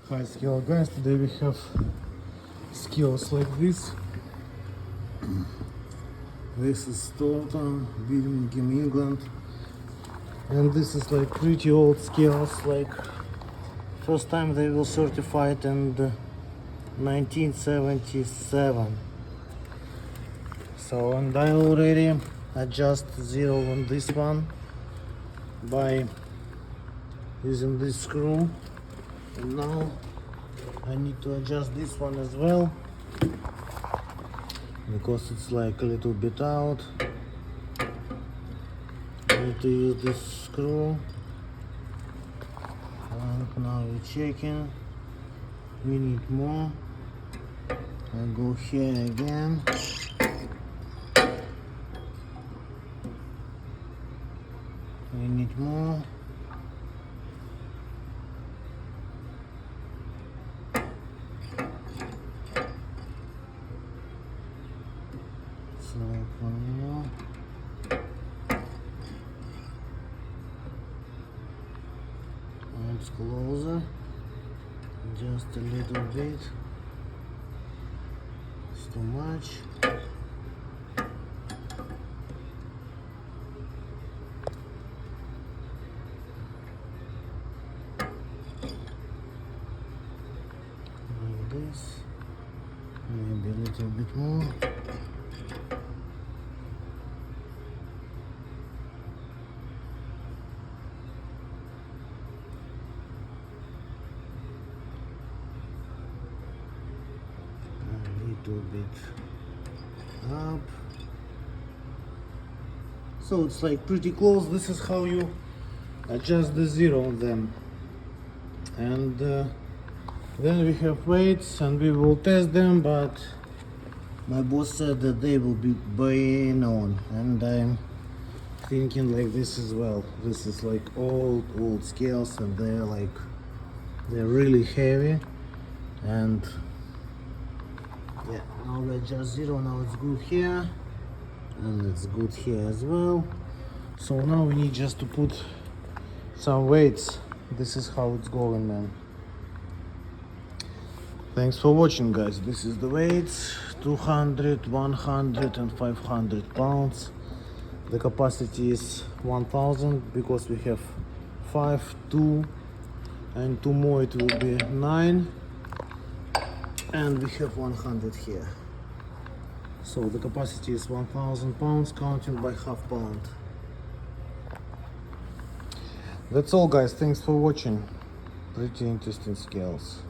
Hi scale guys, today we have scales like this. This is Thornton, Birmingham, England, and this is like pretty old scales, like first time they were certified in 1977. So, and I already adjust zero on this one by using this screw, and now I need to adjust this one as well because it's like a little bit out. I need to use this screw, and now we're checking. We need more. I go here again. We need more. So one more. It's closer, just a little bit. It's too much. Like this, maybe a little bit more. A bit up, so it's like pretty close. This is how you adjust the zero on them, and then we have weights and we will test them, but my boss said that they will be buying on, and I'm thinking like this as well. This is like old scales, and they're really heavy, and yeah, now we adjust zero. Now it's good here, and it's good here as well. So now we need just to put some weights. This is how it's going, man. Thanks for watching, guys. This is the weights: 200, 100 and 500 pounds. The capacity is 1000 because we have 5, 2 and 2 more, it will be 9. And we have 100 here. So the capacity is 1000 pounds, counting by half pound. That's all, guys. Thanks for watching. Pretty interesting scales.